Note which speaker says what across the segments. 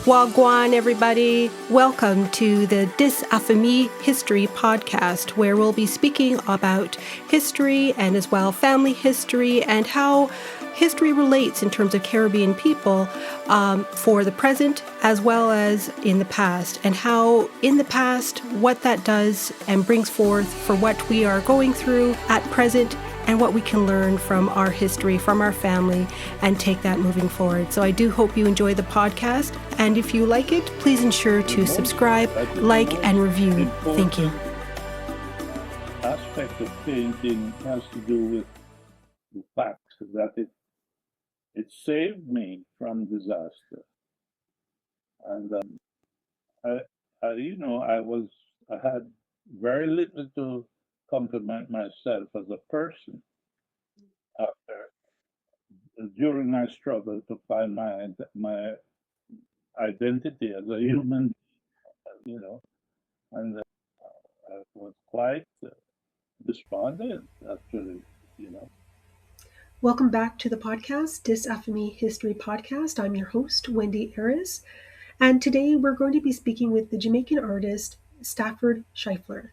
Speaker 1: Wagwan, everybody. Welcome to the Dis Affamie History podcast, where we'll be speaking about history and as well family history and how history relates in terms of Caribbean people for the present as well as in the past, and how in the past what that does and brings forth for what we are going through at present and what we can learn from our history, from our family, and take that moving forward. So I do hope you enjoy the podcast, and if you like it, please ensure to subscribe, like, and review. Thank you.
Speaker 2: Aspect of painting has to do with the fact that it saved me from disaster, and I had very little to compliment myself as a person during my struggle to find my identity as a human, and I was quite despondent, actually.
Speaker 1: Welcome back to the podcast, Dis Affamie History Podcast. I'm your host, Wendy Aris, and today we're going to be speaking with the Jamaican artist, Stafford Schliefer.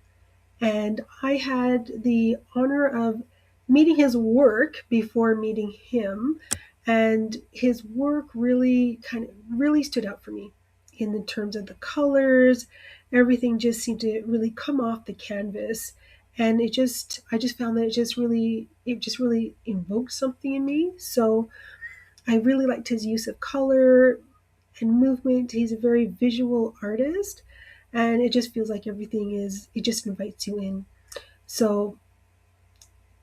Speaker 1: And I had the honor of meeting his work before meeting him, and his work really stood out for me in the terms of the colors. Everything just seemed to really come off the canvas, and I just found that it just really invoked something in me. So I really liked his use of color and movement. He's a very visual artist, and it just feels like it just invites you in. So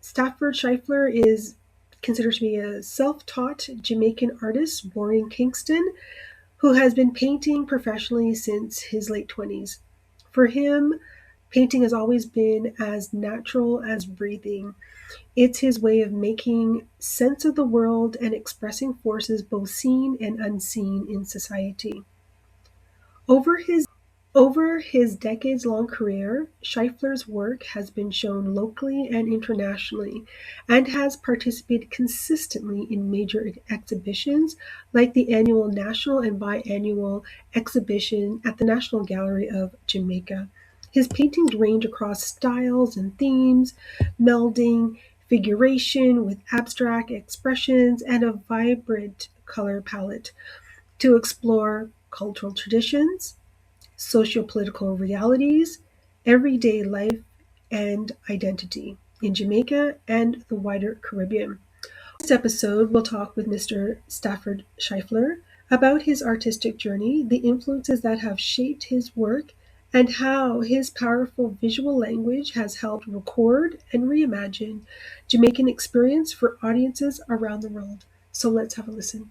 Speaker 1: Stafford Schliefer is considered to be a self-taught Jamaican artist born in Kingston who has been painting professionally since his late 20s. For him, painting has always been as natural as breathing. It's his way of making sense of the world and expressing forces both seen and unseen in society. Over his decades-long career, Schliefer's work has been shown locally and internationally, and has participated consistently in major exhibitions like the annual national and biannual exhibition at the National Gallery of Jamaica. His paintings range across styles and themes, melding figuration with abstract expressions and a vibrant color palette to explore cultural traditions, socio-political realities, everyday life, and identity in Jamaica and the wider Caribbean. In this episode, we'll talk with Mr. Stafford Schliefer about his artistic journey, the influences that have shaped his work, and how his powerful visual language has helped record and reimagine Jamaican experience for audiences around the world. So let's have a listen.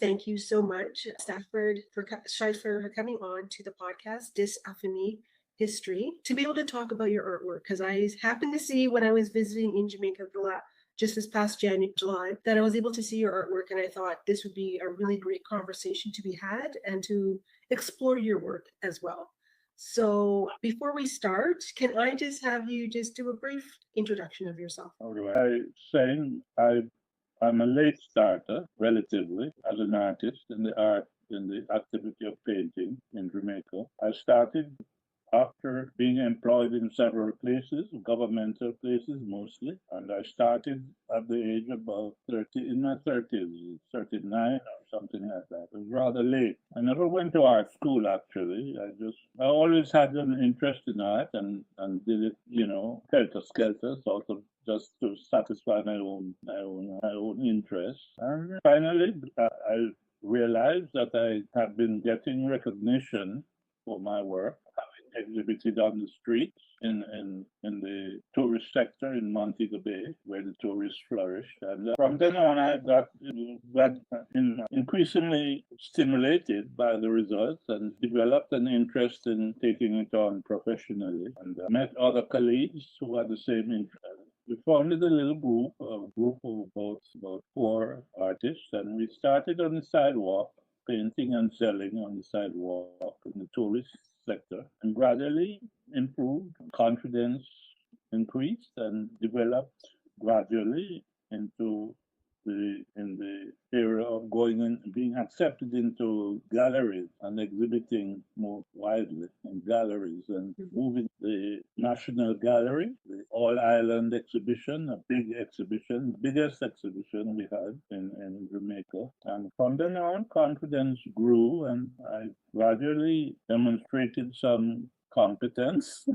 Speaker 1: Thank you so much, Stafford Schliefer, for coming on to the podcast, Dis Affamie History, to be able to talk about your artwork, because I happened to see when I was visiting in Jamaica just this past July, that I was able to see your artwork, and I thought this would be a really great conversation to be had and to explore your work as well. So before we start, can I just have you just do a brief introduction of yourself?
Speaker 2: I'm a late starter, relatively, as an artist in the activity of painting in Jamaica. I started after being employed in several places, governmental places mostly, and I started at the age of about 30, in my 30s, 39 or something like that. It was rather late. I never went to art school, actually. I always had an interest in art and did it, helter-skelter, sort of just to satisfy my own interest. And finally, I realized that I had been getting recognition for my work, exhibited on the streets in the tourist sector in Montego Bay, where the tourists flourished. And from then on, I got increasingly stimulated by the results and developed an interest in taking it on professionally. And I met other colleagues who had the same interest. We founded a little group of about 4 artists, and we started on the sidewalk, painting and selling on the sidewalk in the tourist sector, and gradually improved. Confidence increased and developed gradually into the area of going and being accepted into galleries and exhibiting more widely in galleries and moving the National Gallery, the All Island exhibition, a big exhibition, biggest exhibition we had in Jamaica. And from then on, confidence grew, and I gradually demonstrated some competence,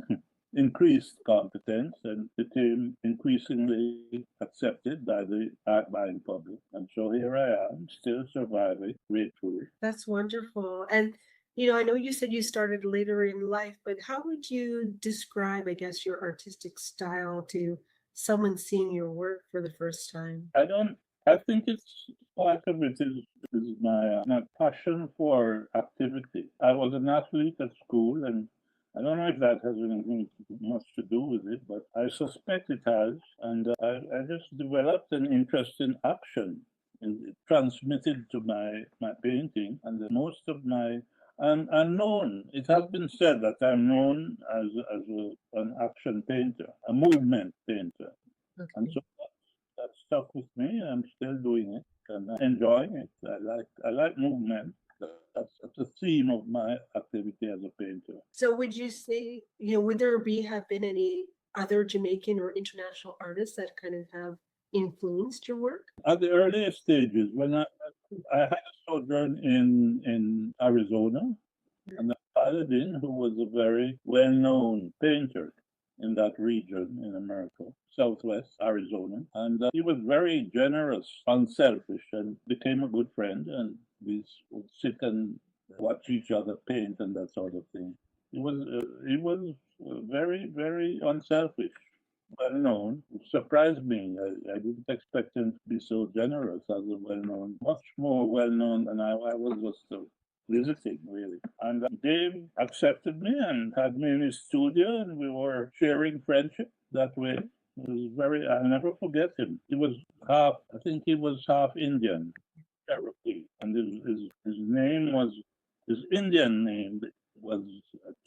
Speaker 2: increased competence, and became increasingly accepted by the art buying public. And so here I am, still surviving, gratefully.
Speaker 1: That's wonderful. And I know you said you started later in life, but how would you describe, I guess, your artistic style to someone seeing your work for the first time?
Speaker 2: I think it's part of it is my passion for activity. I was an athlete at school, and I don't know if that has anything much to do with it, but I suspect it has. And I just developed an interest in action, and it transmitted to my painting. And most of I'm known. It has been said that I'm known as an action painter, a movement painter. And
Speaker 1: Okay.
Speaker 2: so that stuck with me. I'm still doing it and I'm enjoying it. I like movement. That's the theme of my activity as a painter.
Speaker 1: So would you say, would there have been any other Jamaican or international artists that kind of have influenced your work?
Speaker 2: At the earliest stages, when I had a sojourn in Arizona, and Paladin, who was a very well-known painter in that region in America, Southwest Arizona, and he was very generous, unselfish, and became a good friend. And we would sit and watch each other paint and that sort of thing. He was very, very unselfish, well known. It surprised me. I didn't expect him to be so generous as a well known, much more well known than I was just visiting, really. And Dave accepted me and had me in his studio, and we were sharing friendship that way. It was I'll never forget him. I think he was half Indian, Cherokee, and his name was, his Indian name was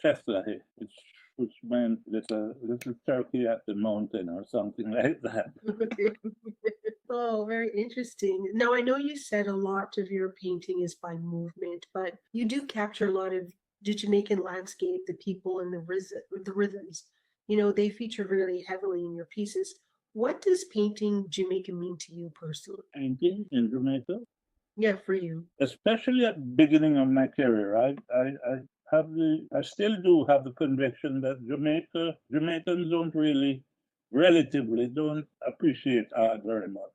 Speaker 2: Cheslahe, which meant little turkey at the mountain or something like that.
Speaker 1: Oh, very interesting. Now, I know you said a lot of your painting is by movement, but you do capture a lot of the Jamaican landscape, the people, and the rhythms. They feature really heavily in your pieces. What does painting Jamaica mean to you personally?
Speaker 2: Painting in Jamaica,
Speaker 1: Yeah, for you.
Speaker 2: especially at the beginning of my career, I still do have the conviction that Jamaicans don't really, relatively, don't appreciate art very much.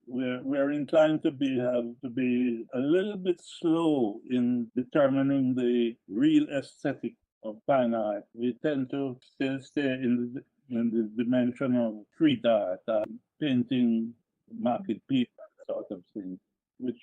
Speaker 2: We're inclined to be a little bit slow in determining the real aesthetic of fine art. We tend to still stay in the dimension of street art, painting market people, sort of thing, which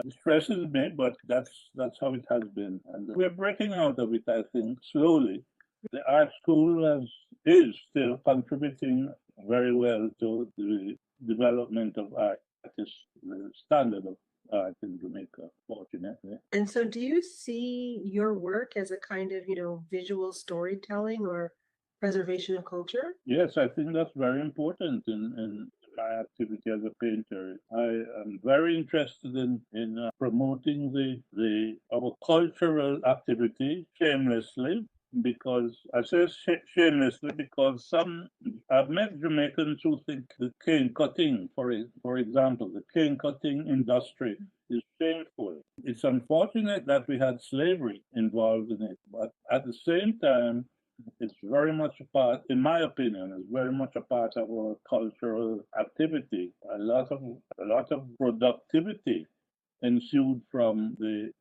Speaker 2: stresses me, but that's how it has been, and we're breaking out of it. I think slowly. The art school is still contributing very well to the development of artists, the standard of art in Jamaica, fortunately.
Speaker 1: And so, do you see your work as a kind of, visual storytelling or preservation of culture?
Speaker 2: Yes, I think that's very important in my activity as a painter. I am very interested in promoting our cultural activity shamelessly, because I say shamelessly because I've met Jamaicans who think the cane cutting, for example, the cane cutting industry is shameful. It's unfortunate that we had slavery involved in it, but at the same time, it's very much a part, in my opinion, it's very much a part of our cultural activity. A lot of productivity ensued from the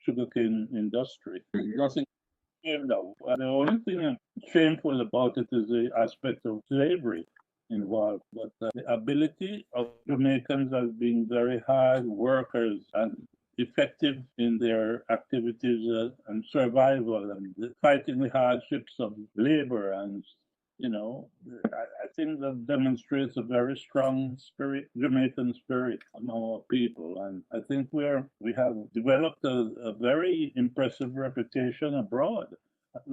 Speaker 2: sugarcane industry. Nothing shamed of. The only thing shameful about it is the aspect of slavery involved. But the ability of Jamaicans as being very hard workers and effective in their activities and survival and fighting the hardships of labor, and I think that demonstrates a very strong spirit, Jamaican spirit among our people. And I think we have developed a very impressive reputation abroad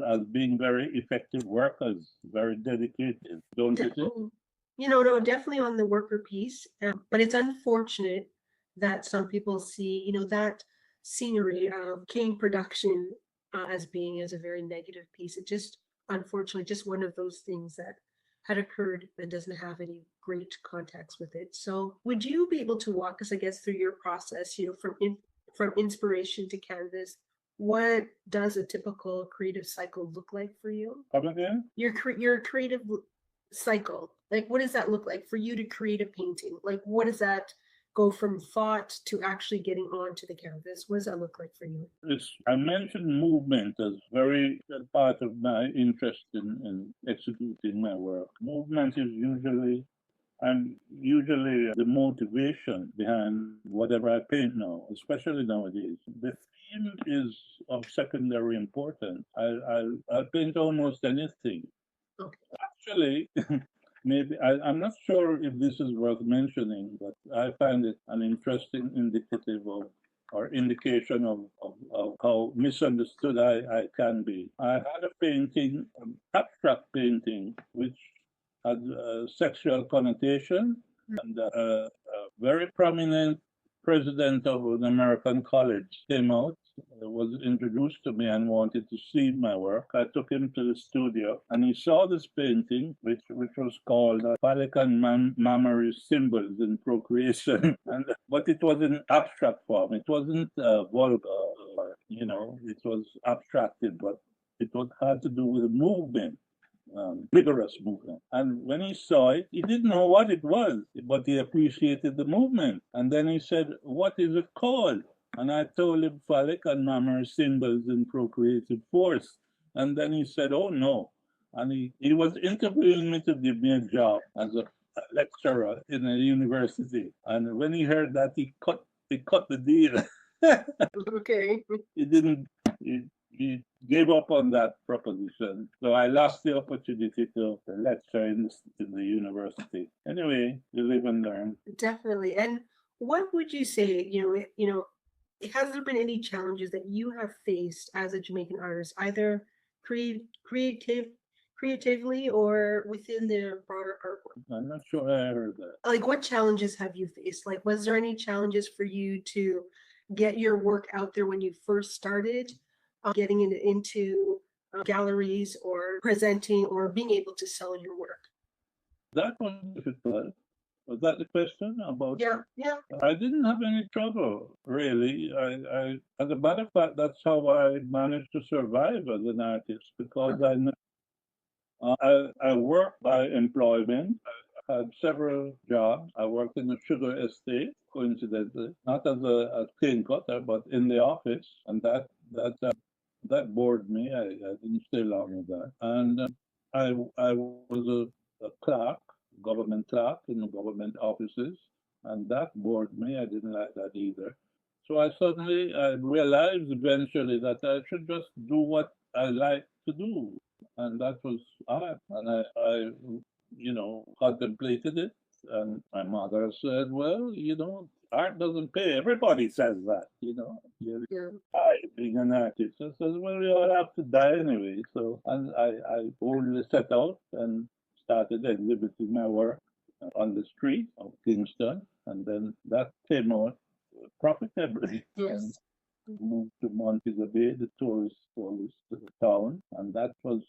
Speaker 2: as being very effective workers, very dedicated, don't you think?
Speaker 1: No, definitely on the worker piece. But it's unfortunate that some people see, that scenery of King production as being as a very negative piece. It just, unfortunately, just one of those things that had occurred that doesn't have any great context with it. So, would you be able to walk us, I guess, through your process, from inspiration to canvas? What does a typical creative cycle look like for you?
Speaker 2: Come again?
Speaker 1: Your creative cycle, like what does that look like for you to create a painting? Like what does that go from thought to actually getting onto the canvas? What does that look like for you?
Speaker 2: I mentioned movement as very part of my interest in executing my work. Movement is usually the motivation behind whatever I paint now, especially nowadays. The theme is of secondary importance. I'll paint almost anything.
Speaker 1: Okay.
Speaker 2: Actually, I'm not sure if this is worth mentioning, but I find it an interesting indicative of or indication of how misunderstood I can be. I had a painting, abstract painting, which had a sexual connotation, and a very prominent president of an American college came out, was introduced to me and wanted to see my work. I took him to the studio and he saw this painting, which was called Phallic and Mammary Symbols in Procreation. But it was in abstract form. It wasn't vulgar, it was abstracted, but had to do with movement. Vigorous movement. And when he saw it, he didn't know what it was, but he appreciated the movement. And then he said, "What is it called?" And I told him phallic and mammary symbols in procreative force. And then he said, "Oh no." And he was interviewing me to give me a job as a lecturer in a university. And when he heard that, he cut the deal.
Speaker 1: Okay.
Speaker 2: He didn't. He gave up on that proposition. So I lost the opportunity to lecture in the university. Anyway, you live and learn.
Speaker 1: Definitely. And what would you say, has there been any challenges that you have faced as a Jamaican artist, either creatively or within the broader artwork?
Speaker 2: I'm not sure I heard that.
Speaker 1: Like what challenges have you faced? Like was there any challenges for you to get your work out there when you first started, getting into galleries or presenting or being able to sell your work?
Speaker 2: That was difficult. Was that the question about?
Speaker 1: Yeah, yeah.
Speaker 2: I didn't have any trouble, really. As a matter of fact, that's how I managed to survive as an artist because I worked by employment. I had several jobs. I worked in a sugar estate, coincidentally, not as a cane cutter, but in the office, and that bored me. I didn't stay long with that, and I was a clerk, government clerk in the government offices, and that bored me. I didn't like that either. So I realized eventually that I should just do what I like to do, and that was art. And I contemplated it. And my mother said, "Well, art doesn't pay." Everybody says that, You
Speaker 1: Yeah.
Speaker 2: die being an artist. I said, "Well, we all have to die anyway." So, and I boldly set out and started exhibiting my work on the street of Kingston, and then that came out profitably.
Speaker 1: Yes.
Speaker 2: And moved to Montego Bay, the tourist town, and that was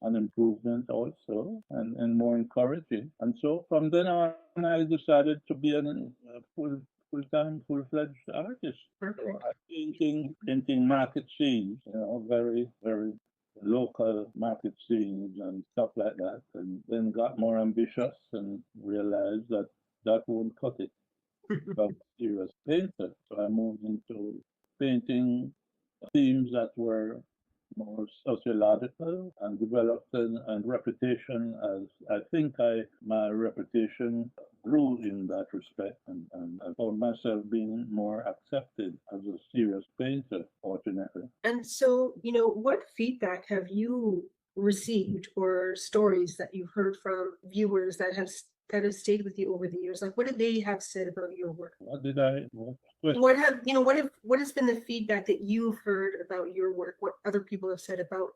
Speaker 2: an improvement also and more encouraging. And so from then on, I decided to be a full-time, full-fledged artist.
Speaker 1: Perfect.
Speaker 2: So I painting market scenes, very, very local market scenes and stuff like that, and then got more ambitious and realized that that won't cut it. I was a serious painter, so I moved into painting themes that were more sociological and developed and reputation as I think my reputation grew in that respect and I found myself being more accepted as a serious painter, fortunately.
Speaker 1: And so, what feedback have you received or stories that you've heard from viewers that have stayed with you over the years? Like what did they have said about your work? What has been the feedback that you've heard about your work? What other people have said about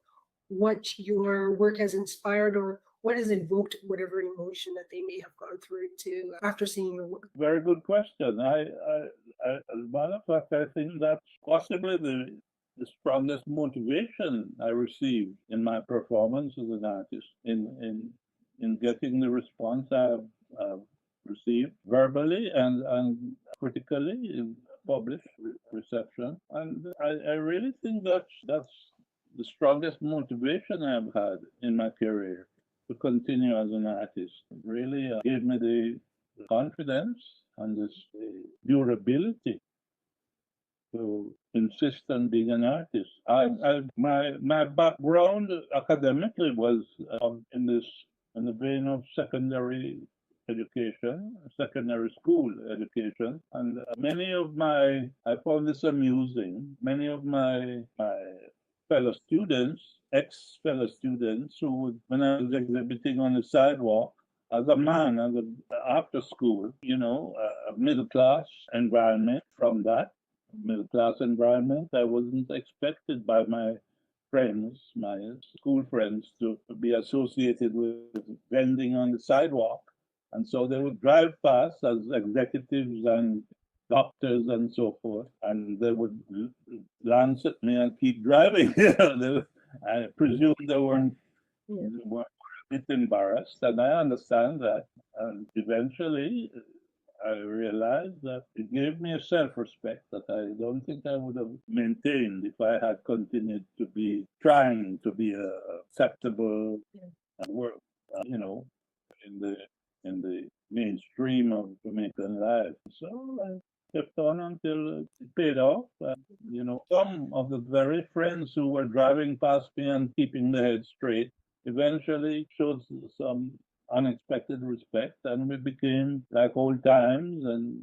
Speaker 1: what your work has inspired or what has invoked whatever emotion that they may have gone through to after seeing your work?
Speaker 2: Very good question. As a matter of fact, I think that's possibly the strongest motivation I received in my performance as an artist, in getting the response I've received verbally and critically in published reception. And I really think that's the strongest motivation I've had in my career to continue as an artist. It really gave me the confidence and this durability to insist on being an artist. My background academically was in the vein of secondary education, secondary school education, and I found this amusing. Many of my fellow students, ex fellow students, who would, when I was exhibiting on the sidewalk, as a man, after school, a middle class environment from that middle class environment. I wasn't expected by my friends, my school friends, to be associated with vending on the sidewalk. And so they would drive past as executives and doctors and so forth, and they would glance at me and keep driving. I presume they weren't a bit embarrassed, and I understand that. And eventually, I realized that it gave me a self-respect that I don't think I would have maintained if I had continued to be trying to be acceptable and work, you know, in the mainstream of Jamaican life. So I kept on until it paid off. Some of the very friends who were driving past me and keeping their head straight eventually showed some unexpected respect, and we became like old times, and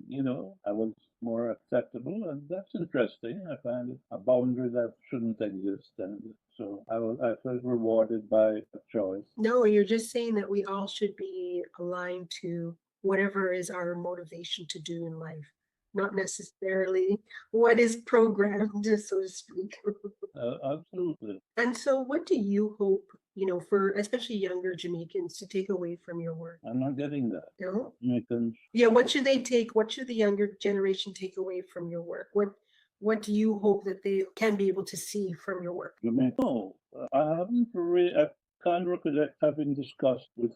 Speaker 2: I was more acceptable, and that's interesting. I find it a boundary that shouldn't exist, and so I felt rewarded by a choice.
Speaker 1: No, you're just saying that we all should be aligned to whatever is our motivation to do in life, not necessarily what is programmed, so to speak.
Speaker 2: Absolutely.
Speaker 1: And so, what do you hope, for especially younger Jamaicans to take away from your work?
Speaker 2: I'm not getting that.
Speaker 1: No?
Speaker 2: Jamaicans.
Speaker 1: Yeah, what should they take? What should the younger generation take away from your work? What do you hope that they can be able to see from your work?
Speaker 2: No, I haven't really. I can't recollect having discussed with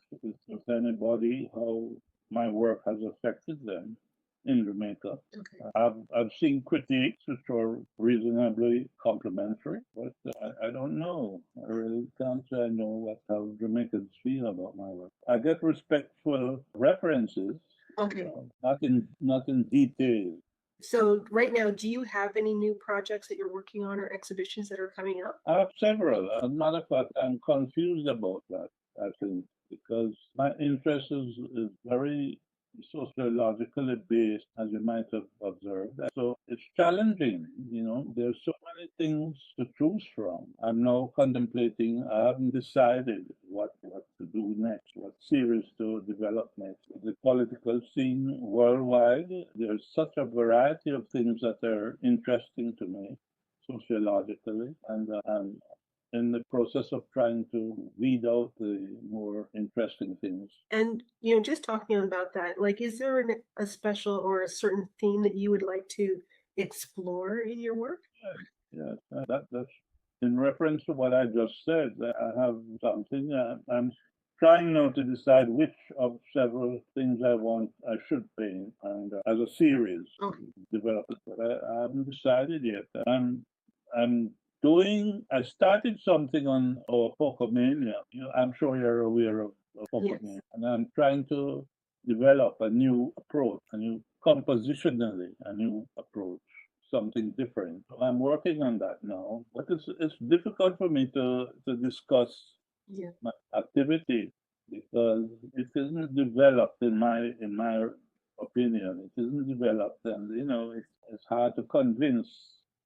Speaker 2: anybody how my work has affected them in Jamaica.
Speaker 1: Okay.
Speaker 2: I've seen critiques which are reasonably complimentary, but I don't know. I really can't say I know how Jamaicans feel about my work. I get respectful references,
Speaker 1: Okay.
Speaker 2: not in detail.
Speaker 1: So right now, do you have any new projects that you're working on or exhibitions that are coming up?
Speaker 2: I have several. As a matter of fact, I'm confused about that, I think, because my interest is very sociologically based, as you might have observed. So it's challenging, there's so many things to choose from. I'm now contemplating, I haven't decided what to do next, what series to develop next. The political scene worldwide, there's such a variety of things that are interesting to me sociologically, and I'm in the process of trying to weed out the more interesting things.
Speaker 1: And just talking about that, like, is there a special or a certain theme that you would like to explore in your work?
Speaker 2: Yeah, that's in reference to what I just said. I have something. I'm trying now to decide which of several things I should paint, and as a series,
Speaker 1: Okay.
Speaker 2: develop it. But I haven't decided yet. I'm doing. I started something on our Pocomania. I'm sure you're aware of
Speaker 1: Yes.
Speaker 2: Pocomania, and I'm trying to develop a new approach, compositionally, a new approach, something different. So I'm working on that now, but it's difficult for me to discuss
Speaker 1: Yeah.
Speaker 2: my activity because it isn't developed in my opinion. It isn't developed, and it's hard to convince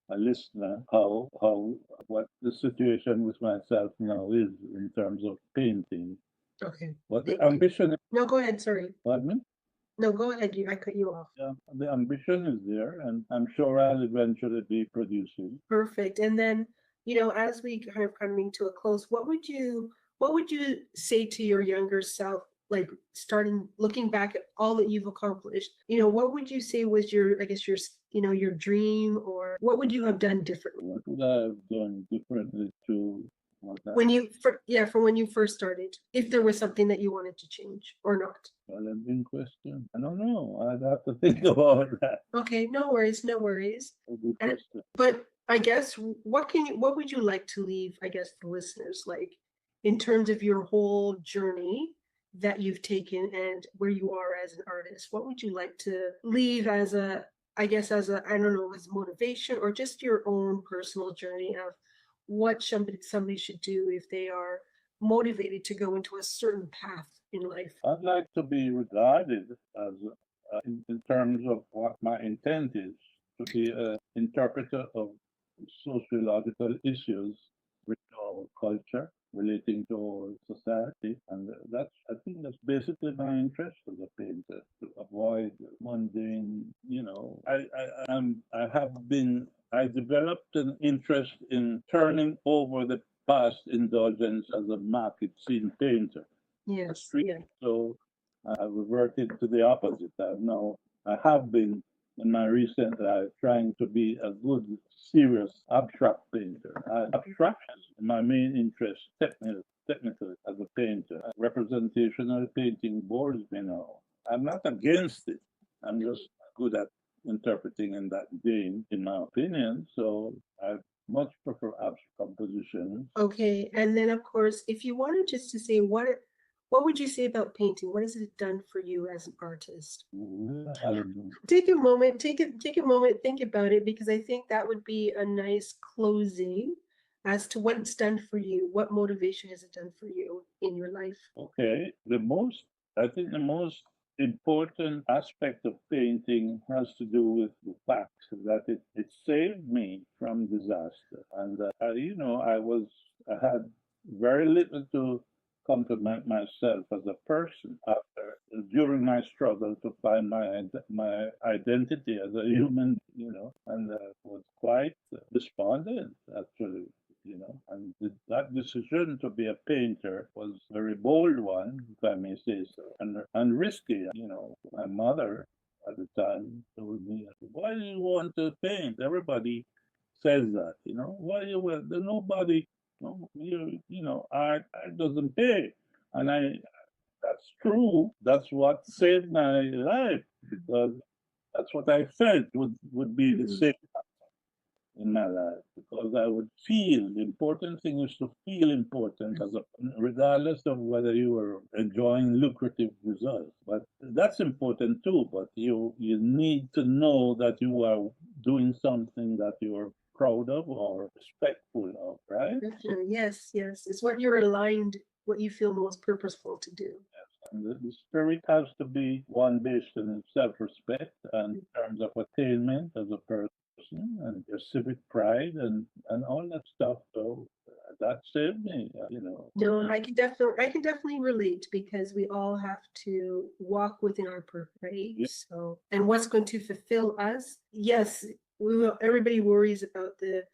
Speaker 2: a listener how what the situation with myself now is in terms of painting.
Speaker 1: Okay.
Speaker 2: But the
Speaker 1: Thank you.
Speaker 2: ambition,
Speaker 1: No, go ahead. Sorry.
Speaker 2: pardon me?
Speaker 1: No, go ahead. I cut you off.
Speaker 2: Yeah, the ambition is there, and I'm sure I'll eventually be producing.
Speaker 1: Perfect. And then, as we kind of coming to a close, what would you What would you say to your younger self, like starting looking back at all that you've accomplished? What would you say was your, I guess, your dream, or what would you have done differently?
Speaker 2: What would I have done differently to what I
Speaker 1: From when you first started, if there was something that you wanted to change or not?
Speaker 2: challenging question? I don't know. I'd have to think about that.
Speaker 1: Okay, no worries, no worries.
Speaker 2: A good
Speaker 1: And
Speaker 2: question.
Speaker 1: but I guess what would you like to leave, I guess, the listeners, like in terms of your whole journey that you've taken and where you are as an artist? What would you like to leave as a, I guess, as a, I don't know, as motivation, or just your own personal journey of what somebody should do if they are motivated to go into a certain path in life?
Speaker 2: I'd like to be regarded as, in terms of what my intent is, to be an interpreter of sociological issues with our culture relating to our society. And I think that's basically my interest as a painter, to avoid mundane, I developed an interest in turning over the past indulgence as a market scene painter.
Speaker 1: Yes,
Speaker 2: Street.
Speaker 1: yeah.
Speaker 2: So I reverted to the opposite. I have been in my recent life trying to be a good, serious abstract painter. Abstraction is my main interest, technically as a painter. Representational painting bores me now. I'm not against it. I'm just good at interpreting in that vein, in my opinion. So I much prefer abstract compositions.
Speaker 1: Okay, and then of course, if you wanted just to say what would you say about painting? What has it done for you as an artist?
Speaker 2: I don't know.
Speaker 1: Take a moment, think about it, because I think that would be a nice closing as to what it's done for you. What motivation has it done for you in your life?
Speaker 2: Okay, I think the most important aspect of painting has to do with the fact that it saved me from disaster. And, I had very little to compliment myself as a person during my struggle to find my identity as a human, and was quite despondent, actually. And that decision to be a painter was a very bold one, if I may say so, and risky. My mother at the time told me, "Why do you want to paint? Everybody says that, Why you want? There's nobody, art doesn't pay." And that's true. That's what saved my life, because that's what I felt would be the same in my life, because I would feel the important thing is to feel important regardless of whether you were enjoying lucrative results. But that's important too. But you need to know that you are doing something that you are proud of or respectful of, right?
Speaker 1: Definitely. Yes, yes. It's what you're aligned, what you feel most purposeful to do.
Speaker 2: And the spirit has to be one based in self-respect and in terms of attainment as a person and your civic pride and all that stuff. So that saved me.
Speaker 1: No, I can definitely relate, because we all have to walk within our purpose, right?
Speaker 2: Yeah.
Speaker 1: So, and what's going to fulfill us? Yes, everybody worries about the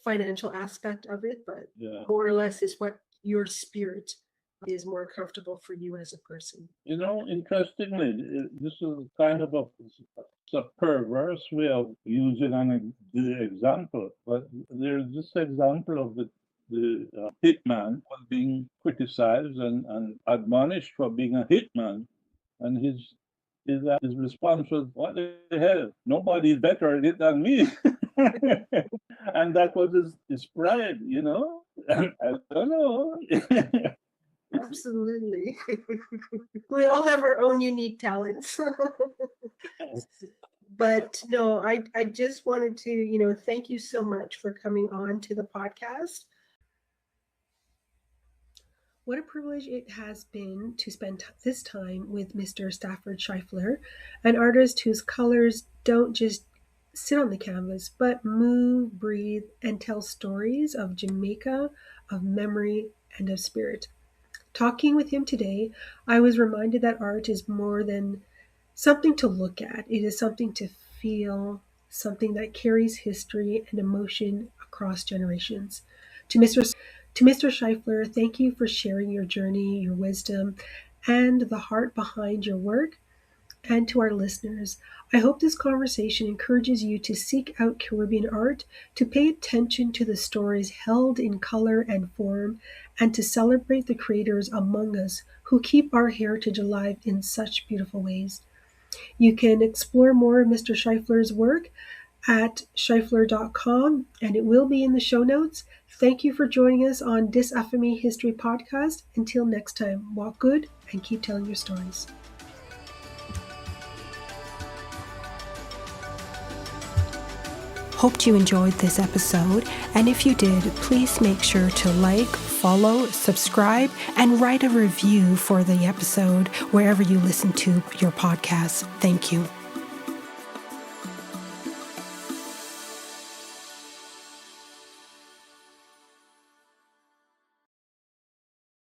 Speaker 1: financial aspect of it, but
Speaker 2: Yeah.
Speaker 1: more or less is what your spirit is more comfortable for you as a person.
Speaker 2: Interestingly, this is kind of a perverse way of using the example, but there's this example of the hitman was being criticized and admonished for being a hitman, and his response was, "What the hell? Nobody's better at it than me." And that was his pride. I don't know.
Speaker 1: Absolutely. We all have our own unique talents. But no, I just wanted to, thank you so much for coming on to the podcast. What a privilege it has been to spend this time with Mr. Stafford Schliefer, an artist whose colors don't just sit on the canvas, but move, breathe, and tell stories of Jamaica, of memory, and of spirit. Talking with him today, I was reminded that art is more than something to look at. It is something to feel, something that carries history and emotion across generations. To Mr. To Mr. Schliefer, thank you for sharing your journey, your wisdom, and the heart behind your work. And to our listeners, I hope this conversation encourages you to seek out Caribbean art, to pay attention to the stories held in color and form, and to celebrate the creators among us who keep our heritage alive in such beautiful ways. You can explore more of Mr. Schliefer's work at Schliefer.com, and it will be in the show notes. Thank you for joining us on Dis FME History Podcast. Until next time, walk good and keep telling your stories.
Speaker 3: Hoped you enjoyed this episode, and if you did, please make sure to like, follow, subscribe, and write a review for the episode wherever you listen to your podcast. Thank you.